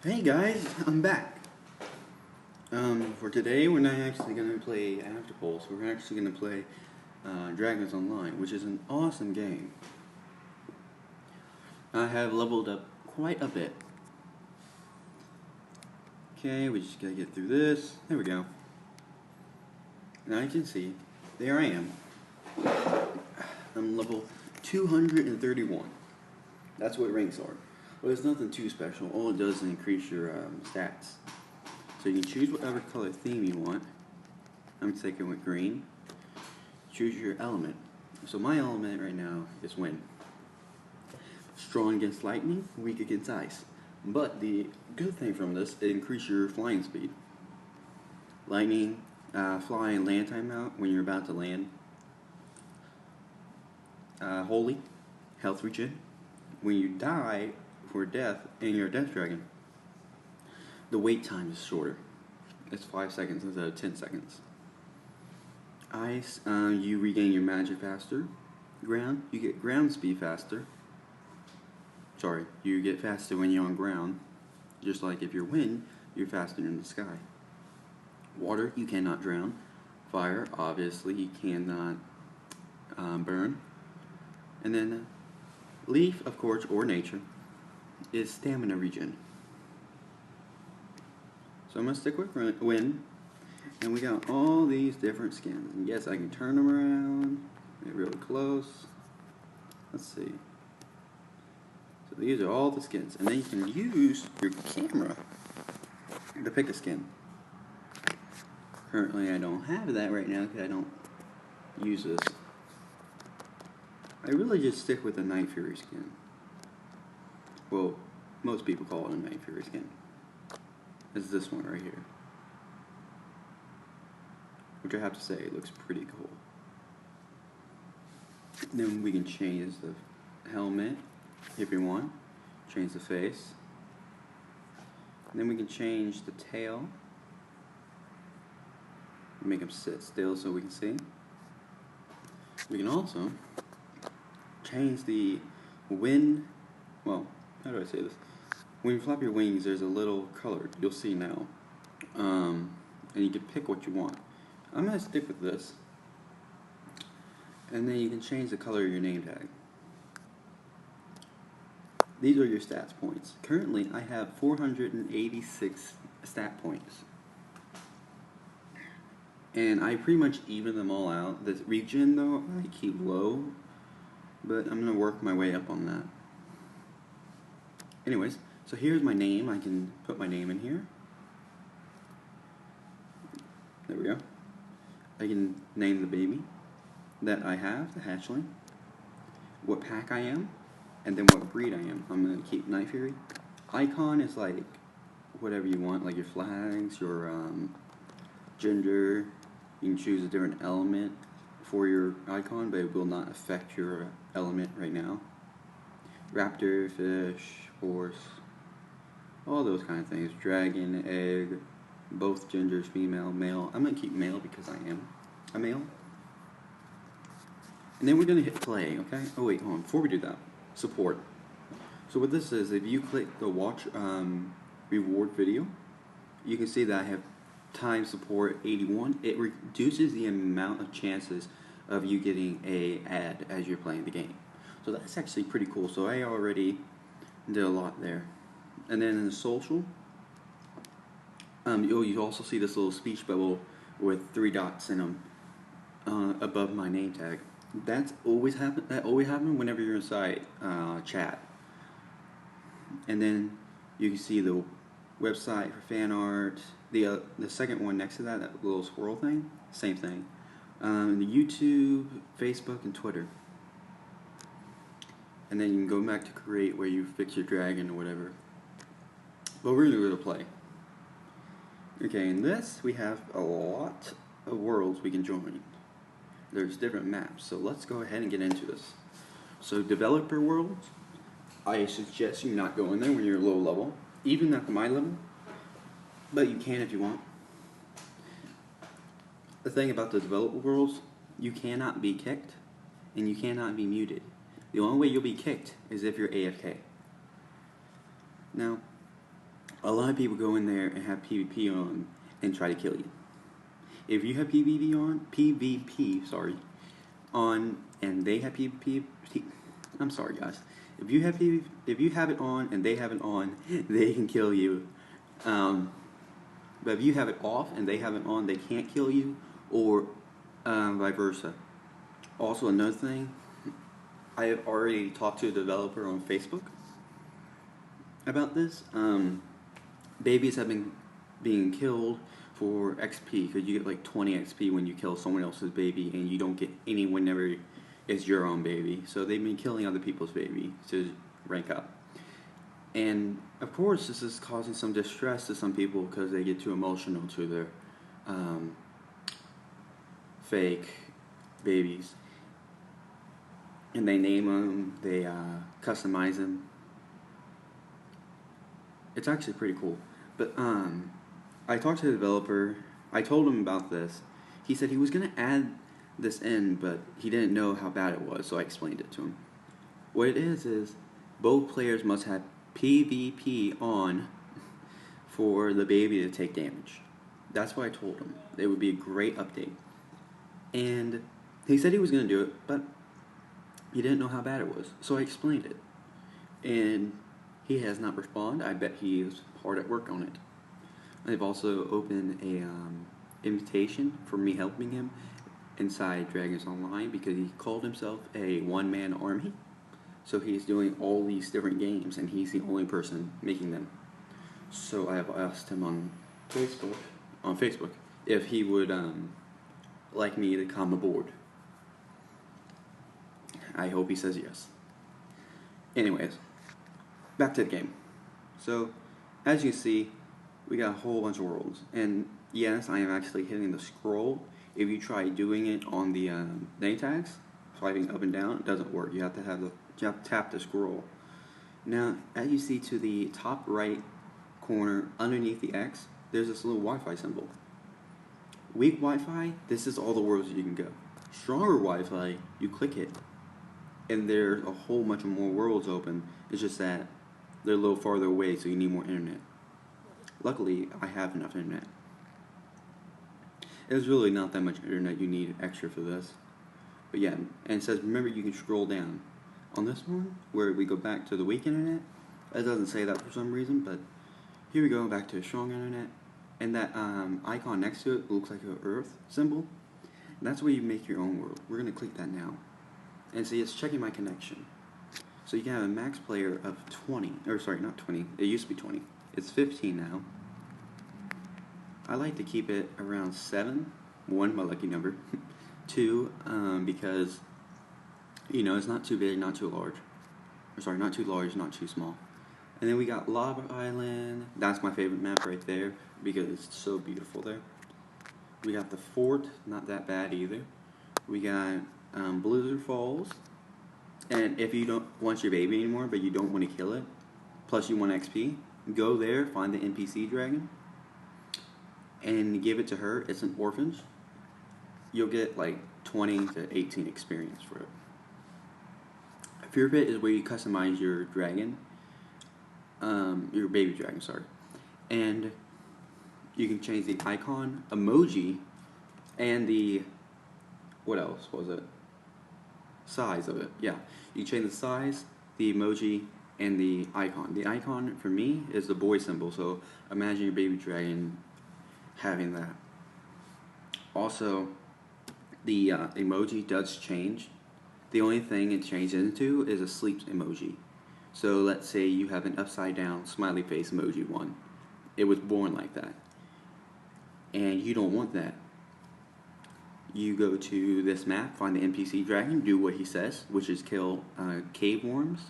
Hey guys, I'm back. For today, we're not actually going to play After Pulse. We're actually going to play Dragons Online, which is an awesome game. I have leveled up quite a bit. Okay, we just got to get through this. There we go. Now you can see, there I am. I'm level 231. That's what ranks are. Well, there's nothing too special. All it does is increase your stats. So you can choose whatever color theme you want. I'm taking with green. Choose your element. So my element right now is wind. Strong against lightning, weak against ice. But the good thing from this, it increases your flying speed. Lightning, fly and land timeout when you're about to land. Holy, health regen. When you die for death and you're a death dragon, the wait time is shorter. It's 5 seconds instead of 10 seconds. Ice, you regain your magic faster. Ground, you get ground speed faster. Sorry, you get faster when you're on ground. Just like if you're wind, you're faster in the sky. Water, you cannot drown. Fire, obviously, you cannot burn. And then leaf, of course, or nature, is stamina regen. So I'm going to stick with wind. And we got all these different skins. And yes, I can turn them around. Get really close. Let's see. So these are all the skins. And then you can use your camera to pick a skin. Currently I don't have that right now because I don't use this. I really just stick with the Night Fury skin. Well, most people call it a Night Fury skin. It's this one right here. Which I have to say, it looks pretty cool. Then we can change the helmet if we want. Change the face. And then we can change the tail. Make him sit still so we can see. We can also change the wind. Well, how do I say this? When you flap your wings, there's a little color you'll see now. And you can pick what you want. I'm going to stick with this. And then you can change the color of your name tag. These are your stats points. Currently, I have 486 stat points. And I pretty much even them all out. The regen, though, I keep low. But I'm going to work my way up on that. Anyways, so here's my name. I can put my name in here. There we go. I can name the baby that I have, the hatchling, what pack I am, and then what breed I am. I'm going to keep Night Fury. Icon is like whatever you want, like your flags, your gender. You can choose a different element for your icon, but it will not affect your element right now. Raptor, fish, horse, all those kind of things. Dragon, egg, both genders, female, male. I'm going to keep male because I am a male. And then we're going to hit play, okay? Oh wait, hold on. Before we do that, support. So what this is, if you click the watch reward video, you can see that I have time support 81. It reduces the amount of chances of you getting a ad as you're playing the game. So that's actually pretty cool. So I already did a lot there. And then in the social, you also see this little speech bubble with 3 dots in them above my name tag. That always happens whenever you're inside chat. And then you can see the website for fan art. The second one next to that, that little squirrel thing, same thing. The YouTube, Facebook, and Twitter. And then you can go back to create where you fix your dragon or whatever. But we're going to go to play. Okay, in this we have a lot of worlds we can join. There's different maps, so let's go ahead and get into this. So developer worlds, I suggest you not go in there when you're low level, even at my level, but you can if you want. The thing about the developer worlds, you cannot be kicked and you cannot be muted. The only way you'll be kicked is if you're AFK. Now, a lot of people go in there and have PvP on and try to kill you. If you have PvP, sorry, on, and they have PvP, I'm sorry guys. If you have it on and they have it on, they can kill you. But if you have it off and they have it on, they can't kill you, or vice versa. Also, another thing, I have already talked to a developer on Facebook about this. Babies have been being killed for XP, because you get like 20 XP when you kill someone else's baby, and you don't get any whenever it's your own baby. So they've been killing other people's baby to rank up. And of course, this is causing some distress to some people because they get too emotional to their fake babies. And they name them, they customize them. It's actually pretty cool. But I talked to the developer. I told him about this. He said he was going to add this in, but he didn't know how bad it was, so I explained it to him. What it is both players must have PvP on for the baby to take damage. That's what I told him. It would be a great update. And he said he was going to do it, but he didn't know how bad it was, so I explained it. And he has not responded. I bet he is hard at work on it. I've also opened a invitation for me helping him inside Dragons Online, because he called himself a one-man army. So he's doing all these different games, and he's the only person making them. So I have asked him on Facebook if he would like me to come aboard. I hope he says yes. Anyways, back to the game. So, as you see, we got a whole bunch of worlds. And yes, I am actually hitting the scroll. If you try doing it on the name tags, swiping up and down, it doesn't work. You have to tap the scroll. Now, as you see to the top right corner, underneath the X, there's this little Wi-Fi symbol. Weak Wi-Fi, this is all the worlds you can go. Stronger Wi-Fi, you click it, and there's a whole bunch of more worlds open. It's just that they're a little farther away, so you need more internet. Luckily, I have enough internet. There's really not that much internet you need extra for this. But yeah, and it says, remember, you can scroll down. On this one, where we go back to the weak internet, it doesn't say that for some reason, but here we go back to strong internet. And that icon next to it looks like an Earth symbol. That's where you make your own world. We're going to click that now. And see, it's checking my connection. So you can have a max player of 20. Or sorry, not 20. It used to be 20. It's 15 now. I like to keep it around 7. 1, my lucky number. 2, because, you know, it's not too big, not too large. Or sorry, not too large, not too small. And then we got Lava Island. That's my favorite map right there, because it's so beautiful there. We got the fort, not that bad either. We got Blizzard Falls. And if you don't want your baby anymore, but you don't want to kill it, plus you want XP, go there, find the NPC dragon, and give it to her. It's an orphanage. You'll get like 20 to 18 experience for it. Fear Pit is where you customize your dragon, your baby dragon, sorry. And you can change the icon, emoji, and the, what else was it? Size of it, yeah. You change the size, the emoji, and the icon. The icon, for me, is the boy symbol, so imagine your baby dragon having that. Also, the emoji does change. The only thing it changes into is a sleep emoji. So let's say you have an upside down smiley face emoji one. It was born like that. And you don't want that. You go to this map, find the NPC dragon, do what he says, which is kill cave worms.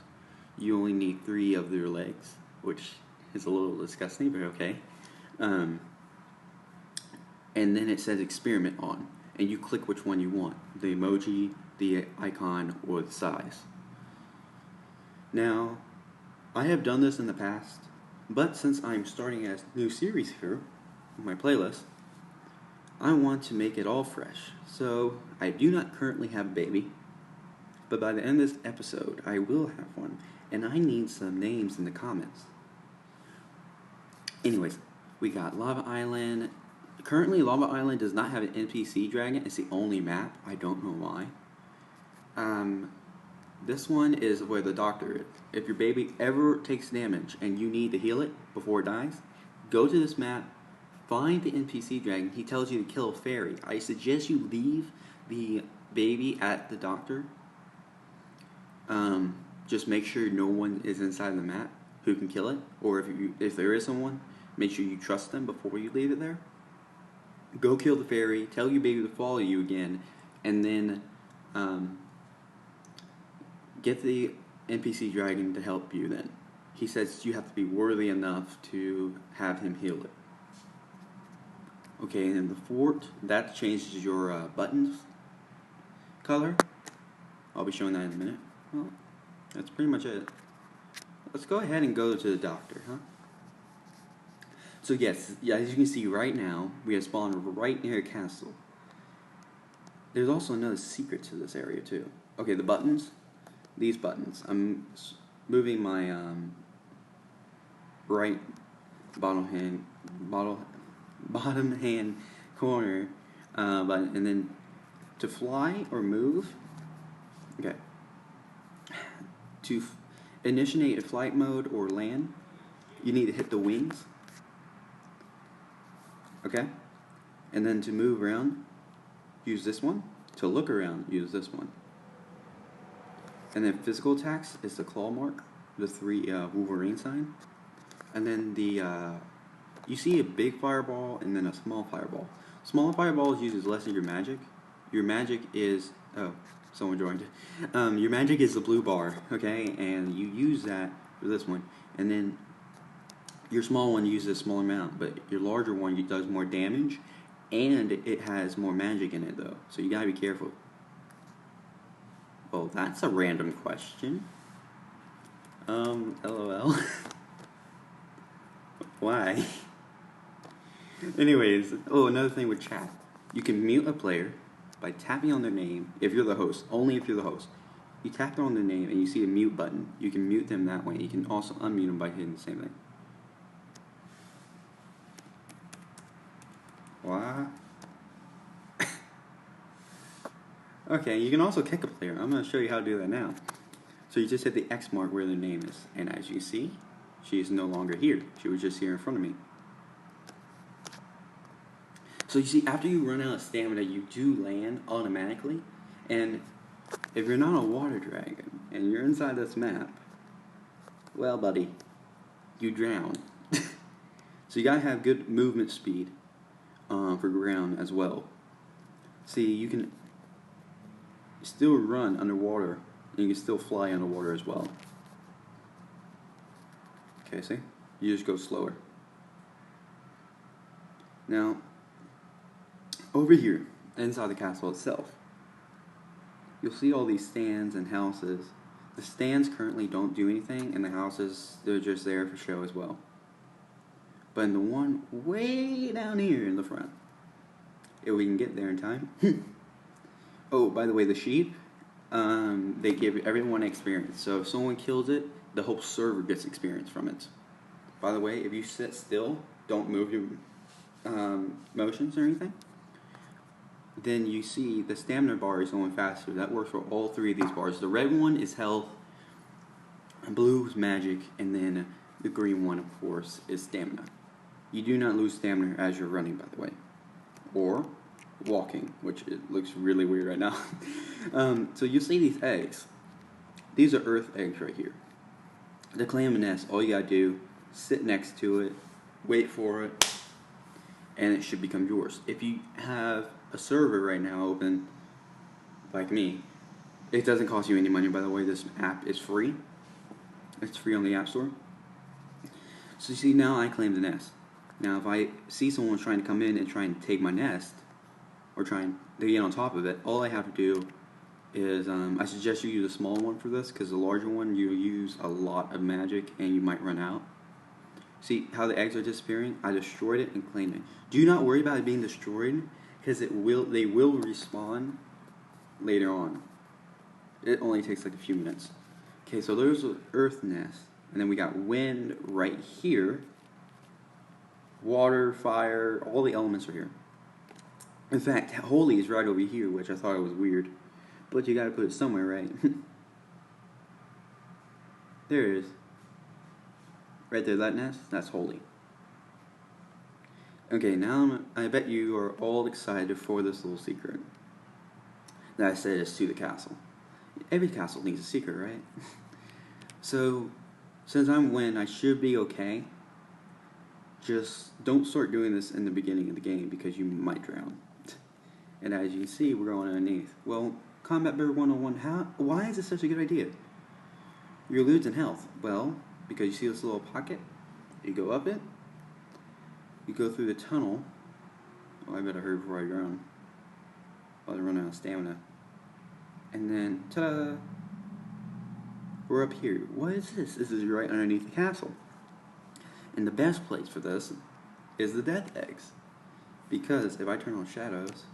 You only need 3 of their legs, which is a little disgusting, but okay. And then it says experiment on, and you click which one you want, the emoji, the icon, or the size. Now, I have done this in the past, but since I'm starting a new series here, my playlist, I want to make it all fresh. So, I do not currently have a baby, but by the end of this episode, I will have one, and I need some names in the comments. Anyways, we got Lava Island. Currently, Lava Island does not have an NPC dragon. It's the only map. I don't know why. This one is where the doctor is. If your baby ever takes damage and you need to heal it before it dies, go to this map, find the NPC dragon. He tells you to kill a fairy. I suggest you leave the baby at the doctor. Just make sure no one is inside the map who can kill it, or if there is someone, make sure you trust them before you leave it there. Go kill the fairy, tell your baby to follow you again, and then get the NPC dragon to help you then. He says you have to be worthy enough to have him heal it. Okay, and in the fort, that changes your buttons color. I'll be showing that in a minute. Well, that's pretty much it. Let's go ahead and go to the doctor, huh? So yes, yeah, as you can see right now, we have spawned right near a castle. There's also another secret to this area too. Okay, the buttons. These buttons. I'm moving my right bottom hand corner button, and then to fly or move. Okay. To initiate a flight mode or land, you need to hit the wings. Okay? And then to move around, use this one. To look around, use this one. And then physical attacks is the claw mark, the 3 Wolverine sign. And then you see a big fireball and then a small fireball. Small fireballs uses less of your magic. Your magic is, oh, someone joined. Your magic is the blue bar, okay? And you use that for this one. And then your small one uses a smaller amount, but your larger one does more damage, and it has more magic in it though. So you gotta be careful. Oh, that's a random question. LOL. Why? Anyways, oh, another thing with chat. You can mute a player by tapping on their name if you're the host, only if you're the host. You tap on their name and you see a mute button. You can mute them that way. You can also unmute them by hitting the same thing. What? Okay, you can also kick a player. I'm going to show you how to do that now. So you just hit the X mark where their name is. And as you see, she is no longer here. She was just here in front of me. So you see, after you run out of stamina, you do land automatically. And if you're not a water dragon and you're inside this map, well, buddy, you drown. So you gotta have good movement speed for ground as well. See, you can still run underwater, and you can still fly underwater as well. Okay, see? You just go slower. Now, over here, inside the castle itself, you'll see all these stands and houses. The stands currently don't do anything, and the houses, they're just there for show as well. But in the one way down here in the front, if we can get there in time. Oh, by the way, the sheep, they give everyone experience. So if someone kills it, the whole server gets experience from it. By the way, if you sit still, don't move your motions or anything, then you see the stamina bar is going faster. That works for all 3 of these bars. The red one is health, blue is magic, and then the green one, of course, is stamina. You do not lose stamina as you're running, by the way, or walking, which it looks really weird right now. So you see these eggs. These are earth eggs right here. To claim a nest, all you gotta do, sit next to it, wait for it, and it should become yours. If you have a server right now open, like me, it doesn't cost you any money, by the way. This app is free. It's free on the App Store. So you see, now I claim the nest. Now if I see someone trying to come in and try and take my nest, or trying to get on top of it, all I have to do is, I suggest you use a small one for this, because the larger one, you use a lot of magic and you might run out. See how the eggs are disappearing? I destroyed it and claimed it. Do not worry about it being destroyed, because they will respawn later on. It only takes like a few minutes. Okay, so there's an earth nest, and then we got wind right here. water, fire, all the elements are here. In fact, holy is right over here, which I thought it was weird. But you gotta put it somewhere, right? There it is. Right there, that nest, that's holy. Okay, now I bet you are all excited for this little secret that I said is to the castle. Every castle needs a secret, right? So, since I'm winning, I should be okay. Just don't start doing this in the beginning of the game because you might drown. And as you can see, we're going underneath. Well, Combat Bear 101, why is this such a good idea? You're losing health. Well, because you see this little pocket, you go up it, you go through the tunnel. Oh, I better hurry before I drown. While I run out of stamina. And then, ta-da! We're up here. What is this? This is right underneath the castle. And the best place for this is the death eggs. Because if I turn on shadows,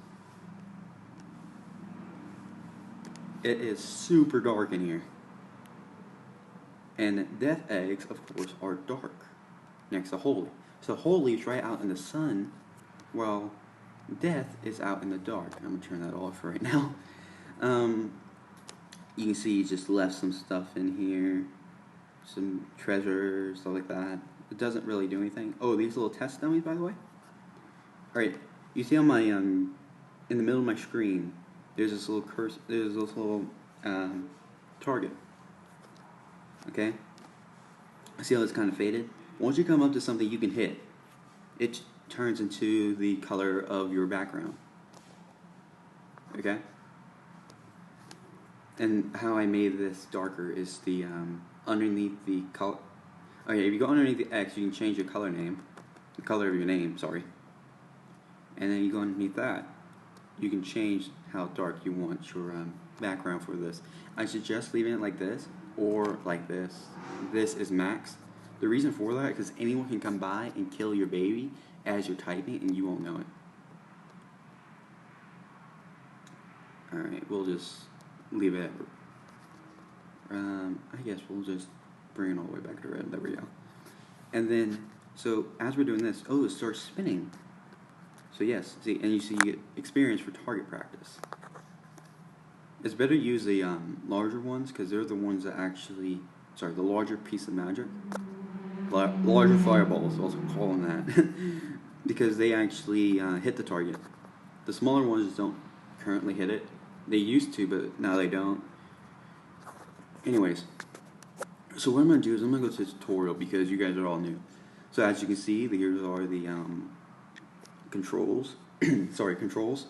it is super dark in here. And death eggs, of course, are dark next to holy. So holy is right out in the sun, while death is out in the dark. I'm going to turn that off right now. You can see he just left some stuff in here. Some treasure, stuff like that. It doesn't really do anything. Oh, these little test dummies, by the way. Alright, you see on my, in the middle of my screen, there's this little there's this little, target. Okay? See how it's kind of faded? Once you come up to something you can hit, it turns into the color of your background. Okay? And how I made this darker is the, underneath the color. Okay, if you go underneath the X, you can change your color name. The color of your name, sorry. And then you go underneath that, you can change how dark you want your background for this. I suggest leaving it like this, or like this. This is max. The reason for that, because anyone can come by and kill your baby as you're typing, and you won't know it. Alright, we'll just leave it. I guess we'll just bring it all the way back to red. There we go. And then, so as we're doing this, oh, it starts spinning. So yes, see, and you see you get experience for target practice. It's better to use the larger ones because they're the ones that actually, sorry, the larger piece of magic, larger fireballs, I'll call them that, because they actually hit the target. The smaller ones don't currently hit it. They used to, but now they don't. Anyways, so what I'm going to do is I'm going to go to the tutorial because you guys are all new. So as you can see, here are the controls. Sorry, controls.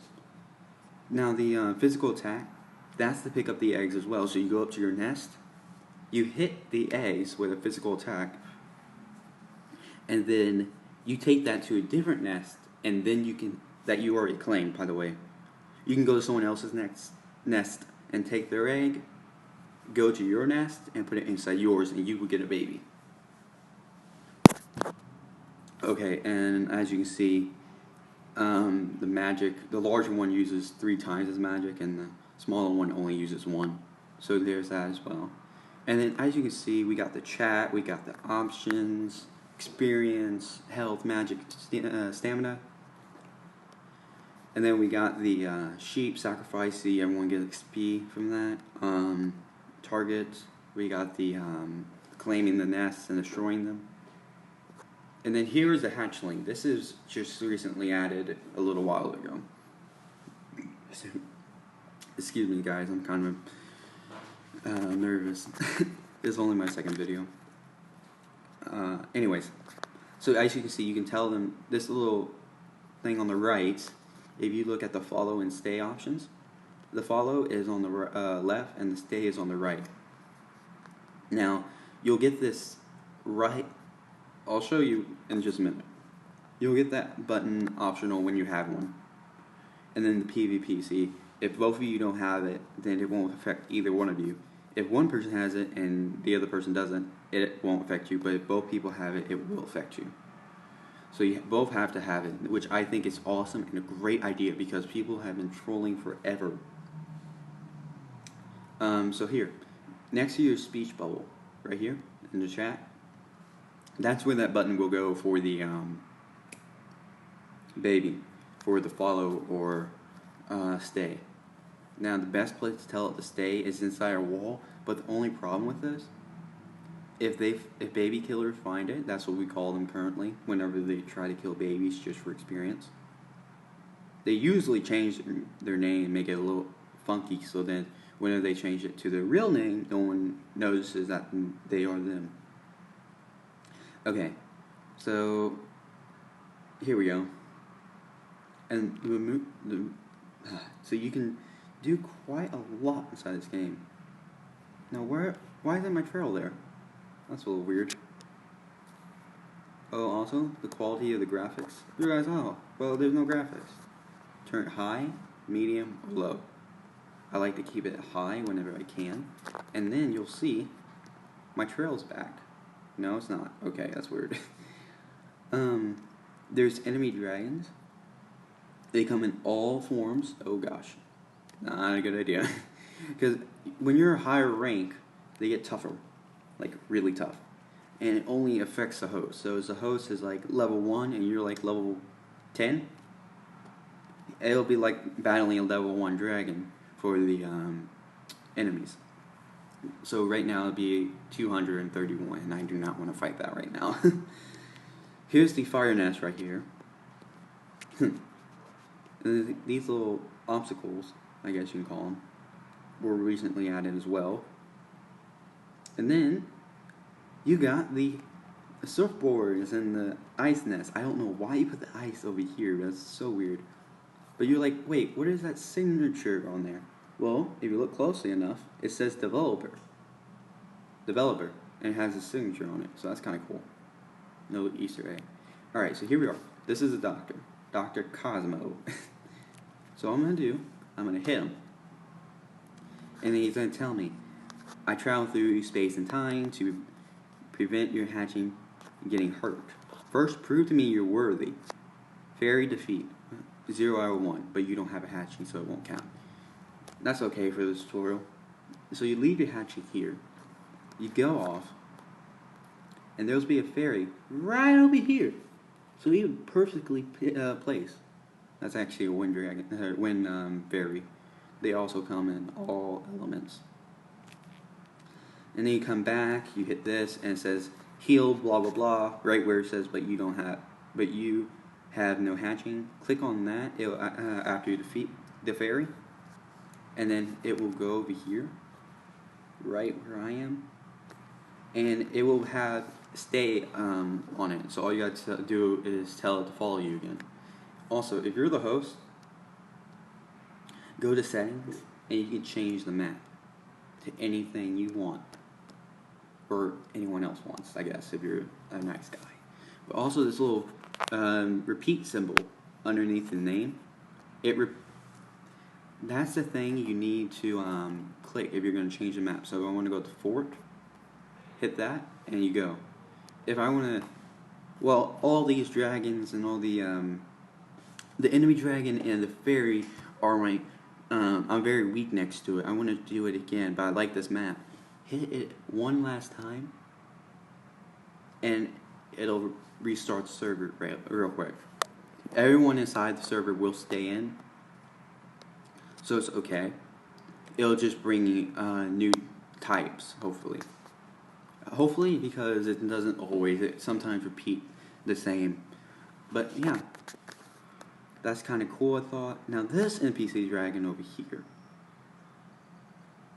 Now the physical attack, that's to pick up the eggs as well. So you go up to your nest, you hit the eggs with a physical attack, and then you take that to a different nest, and then you can, that you already claimed, by the way. You can go to someone else's nest and take their egg, go to your nest and put it inside yours, and you will get a baby. Okay, and as you can see, the magic, the larger one uses 3 times as magic, and the smaller one only uses 1. So there's that as well. And then as you can see, we got the chat, we got the options, experience, health, magic, stamina. And then we got the sheep, sacrifice, see everyone gets XP from that. Target, we got the claiming the nests and destroying them. And then here's the hatchling. This is just recently added a little while ago. Excuse me guys, I'm kind of nervous. This is only my second video. Anyways, so as you can see, you can tell them this little thing on the right. If you look at the follow and stay options, the follow is on the left and the stay is on the right. Now, you'll get this right, I'll show you in just a minute. You'll get that button optional when you have one. And then the PvP, see, if both of you don't have it, then it won't affect either one of you. If one person has it and the other person doesn't, it won't affect you, but if both people have it, it will affect you. So you both have to have it, which I think is awesome and a great idea because people have been trolling forever. So here, next to your speech bubble, right here in the chat, that's where that button will go for the baby for the follow or stay. Now the best place to tell it to stay is inside a wall, but the only problem with this, if baby killers find it, that's what we call them currently, whenever they try to kill babies just for experience. They usually change their name and make it a little funky, so then whenever they change it to their real name, no one notices that they are them. Okay, so here we go. And so you can do quite a lot inside this game. Now why isn't my trail there? That's a little weird. Oh, also, the quality of the graphics. You guys, oh, well, there's no graphics. Turn it high, medium, or low. I like to keep it high whenever I can. And then you'll see my trail's back. No, it's not. Okay, that's weird. There's enemy dragons. They come in all forms. Oh gosh, not a good idea. Because when you're a higher rank, they get tougher, like really tough, and it only affects the host. So as the host is like level 1 and you're like level 10, it'll be like battling a level 1 dragon for the enemies. So right now it'll be 231, and I do not want to fight that right now. Here's the fire nest right here. These little obstacles, I guess you can call them, were recently added as well. And then you got the surfboards and the ice nest. I don't know why you put the ice over here. That's so weird. But you're like, wait, what is that signature on there? Well, if you look closely enough, it says developer, and it has a signature on it. So that's kind of cool. No Easter egg. All right, so here we are. This is a doctor, Dr. Cosmo. So what I'm gonna do, I'm gonna hit him, and then he's gonna tell me, I travel through space and time to prevent your hatching getting hurt. First, prove to me you're worthy. Fairy defeat. 0 out of 1, but you don't have a hatching, so it won't count. That's okay for this tutorial. So you leave your hatching here. You go off, and there'll be a fairy right over here. So he would perfectly place. That's actually a wind dragon, wind fairy. They also come in all elements. And then you come back, you hit this, and it says heal, blah blah blah, right where it says, but you have no hatching. Click on that after you defeat the fairy, and then it will go over here, right where I am, and it will have stay on it. So all you got to do is tell it to follow you again. Also, if you're the host, go to settings, and you can change the map to anything you want, or anyone else wants, I guess, if you're a nice guy. But also this little repeat symbol underneath the name, that's the thing you need to click if you're going to change the map. So I want to go to fort, hit that, and you go. If I want to, well, all these dragons and all the enemy dragon and the fairy are my, I'm very weak next to it. I want to do it again, but I like this map. Hit it one last time, and it'll restart the server real quick. Everyone inside the server will stay in, so it's okay. It'll just bring you new types, hopefully. Hopefully, because it doesn't always, it sometimes repeat the same. But yeah, that's kind of cool, I thought. Now this NPC dragon over here,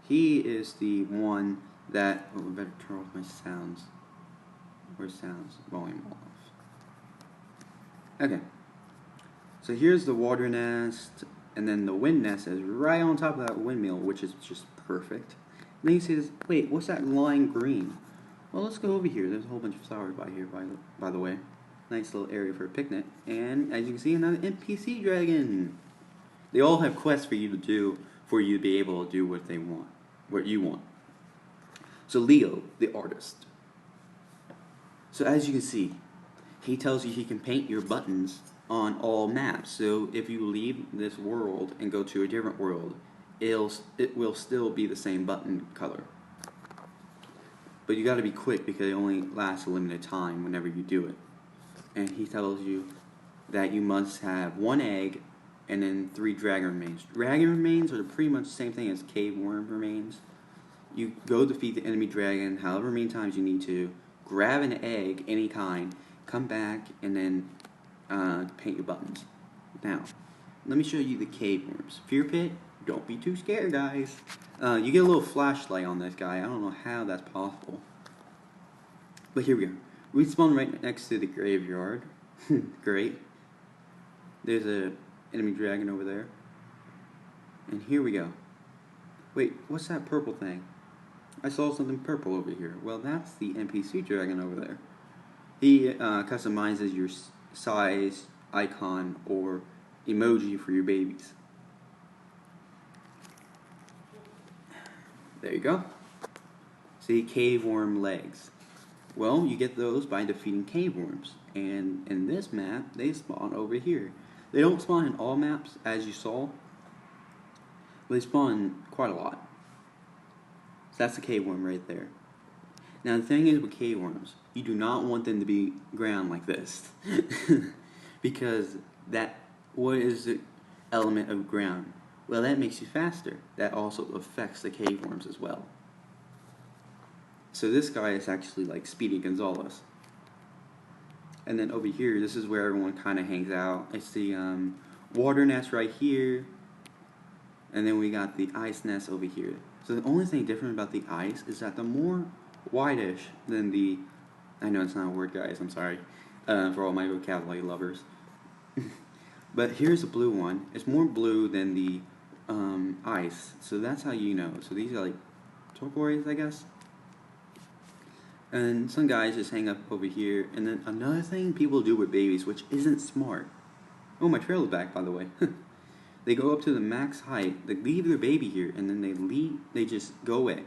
he is the one that, oh, I better turn off my sounds. Where's sounds? Volume off. Okay. So here's the water nest, and then the wind nest is right on top of that windmill, which is just perfect. And then you see this, wait, what's that lime green? Well, let's go over here. There's a whole bunch of flowers by here, by the way. Nice little area for a picnic. And as you can see, another NPC dragon. They all have quests for you to do, for you to be able to do what they want, what you want. So Leo, the artist. So as you can see, he tells you he can paint your buttons on all maps. So if you leave this world and go to a different world, it will still be the same button color. But you got to be quick because it only lasts a limited time whenever you do it. And he tells you that you must have 1 egg and then 3 dragon remains. Dragon remains are pretty much the same thing as cave worm remains. You go defeat the enemy dragon however many times you need to, grab an egg, any kind, come back, and then paint your buttons. Now, let me show you the cave worms. Fear pit, don't be too scared, guys. You get a little flashlight on this guy. I don't know how that's possible. But here we go. We spawn right next to the graveyard. Great. There's a enemy dragon over there. And here we go. Wait, what's that purple thing? I saw something purple over here. Well, that's the NPC dragon over there. He customizes your size, icon, or emoji for your babies. There you go. See, cave worm legs. Well, you get those by defeating cave worms. And in this map, they spawn over here. They don't spawn in all maps, as you saw, but they spawn quite a lot. So that's the cave worm right there. Now the thing is with cave worms, you do not want them to be ground like this. Because what is the element of ground? Well, that makes you faster. That also affects the cave worms as well. So this guy is actually like Speedy Gonzales. And then over here, this is where everyone kind of hangs out. It's the water nest right here. And then we got the ice nest over here. So the only thing different about the ice is that the more whitish than the... I know it's not a word, guys. I'm sorry for all my vocabulary lovers. But here's the blue one. It's more blue than the ice. So that's how you know. So these are like turquoise, I guess. And some guys just hang up over here. And then another thing people do with babies, which isn't smart. Oh, my trailer's back, by the way. They go up to the max height, they leave their baby here, and then they just go away.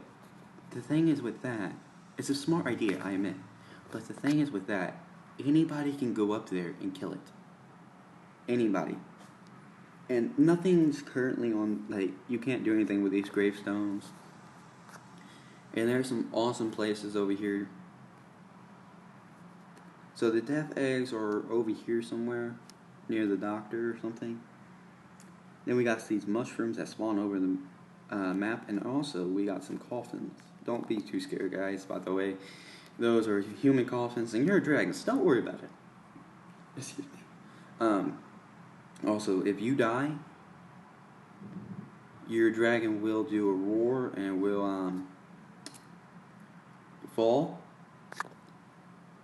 The thing is with that, it's a smart idea, I admit. But the thing is with that, anybody can go up there and kill it. Anybody. And nothing's currently on, like, you can't do anything with these gravestones. And there's some awesome places over here. So the death eggs are over here somewhere, near the doctor or something. Then we got these mushrooms that spawn over the map, and also we got some coffins. Don't be too scared, guys, by the way. Those are human coffins, and you're a dragon, so don't worry about it. Excuse me. Also, if you die, your dragon will do a roar and will fall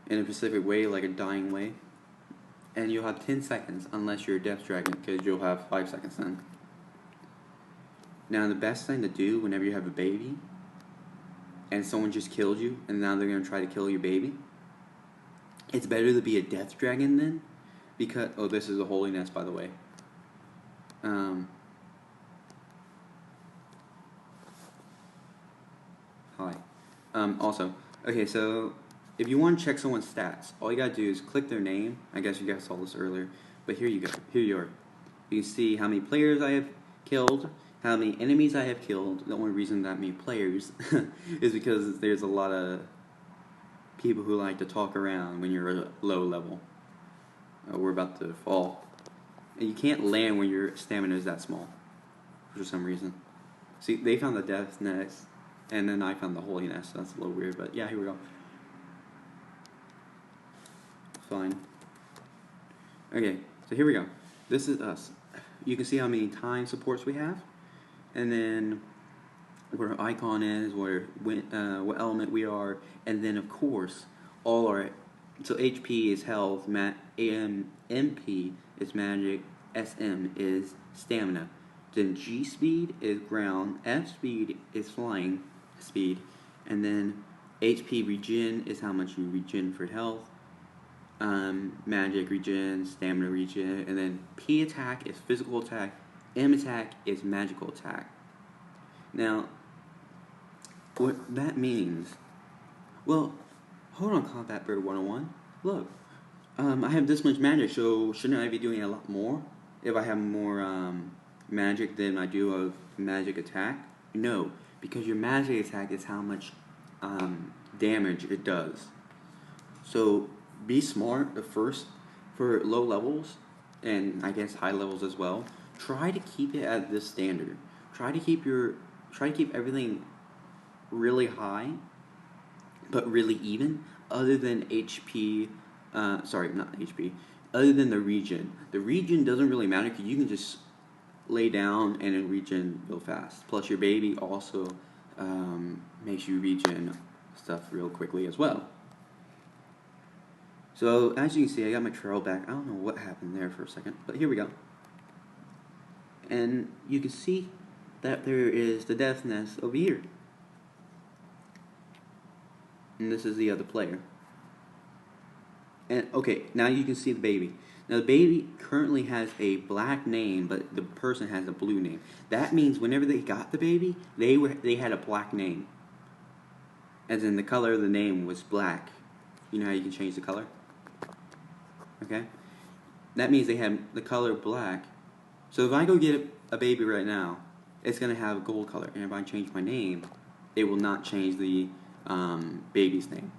in a specific way, like a dying way. And you'll have 10 seconds unless you're a death dragon, because you'll have 5 seconds then. Now the best thing to do whenever you have a baby and someone just killed you and now they're going to try to kill your baby, it's better to be a death dragon then, because, oh, this is a holy nest, by the way. Hi. Also, okay, so if you want to check someone's stats, all you gotta do is click their name. I guess you guys saw this earlier, but here you go. Here you are. You can see how many players I have killed, how many enemies I have killed. The only reason that many players is because there's a lot of people who like to talk around when you're a low level. We're about to fall. And you can't land when your stamina is that small, for some reason. See, they found the death nest, and then I found the holy nest. So that's a little weird, but yeah, here we go. Fine. Okay, so here we go. This is us. You can see how many time supports we have, and then what our icon is, what element we are, and then of course all our. So HP is health, MP is magic, SM is stamina. Then G speed is ground, F speed is flying speed, and then HP regen is how much you regen for health. Magic regen, stamina regen, and then P attack is physical attack, M attack is magical attack. Now, what that means, well, hold on, Combat Bird 101. Look, I have this much magic, so shouldn't I be doing a lot more if I have more magic than I do of magic attack? No, because your magic attack is how much damage it does. So be smart. The first for low levels, and I guess high levels as well, try to keep it at this standard. Try to keep everything really high, but really even, other than HP, sorry, not HP, other than the region. The region doesn't really matter because you can just lay down and in regen real fast. Plus your baby also makes you regen stuff real quickly as well. So as you can see, I got my trail back. I don't know what happened there for a second, but here we go. And you can see that there is the death nest over here. And this is the other player. And okay, now you can see the baby. Now the baby currently has a black name, but the person has a blue name. That means whenever they got the baby, they had a black name. As in the color of the name was black. You know how you can change the color? Okay? That means they have the color black. So if I go get a baby right now, it's going to have a gold color. And if I change my name, it will not change the baby's name.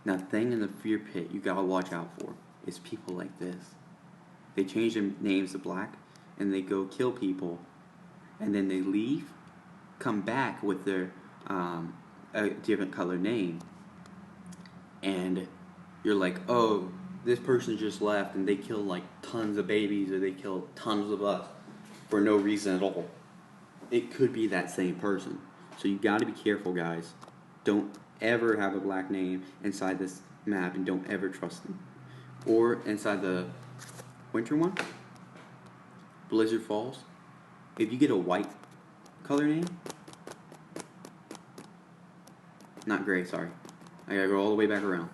Now, the thing in the fear pit you gotta watch out for is people like this. They change their names to black, and they go kill people, and then they leave, come back with their a different color name, and you're like, oh, this person just left, and they killed like tons of babies, or they killed tons of us for no reason at all. It could be that same person. So you gotta be careful, guys. Don't ever have a black name inside this map, and don't ever trust them. Or inside the winter one, Blizzard Falls, if you get a white color name, not gray, sorry, I gotta go all the way back around.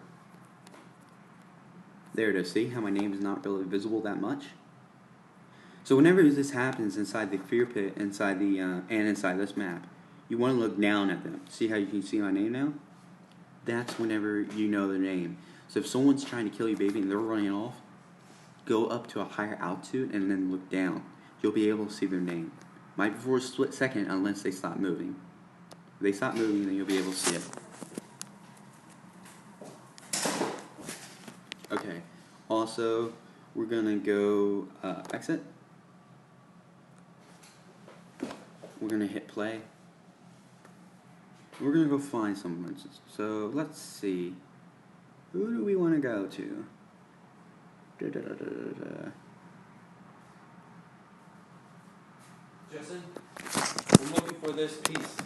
There it is. See how my name is not really visible that much? So whenever this happens inside the fear pit, inside the and inside this map, you want to look down at them. See how you can see my name now? That's whenever you know their name. So if someone's trying to kill your baby and they're running off, go up to a higher altitude and then look down. You'll be able to see their name. Might be for a split second unless they stop moving. If they stop moving, then you'll be able to see it. Okay. Also, we're gonna go exit. We're gonna hit play. We're gonna go find someone. So let's see. Who do we want to go to? Justin, I'm looking for this piece.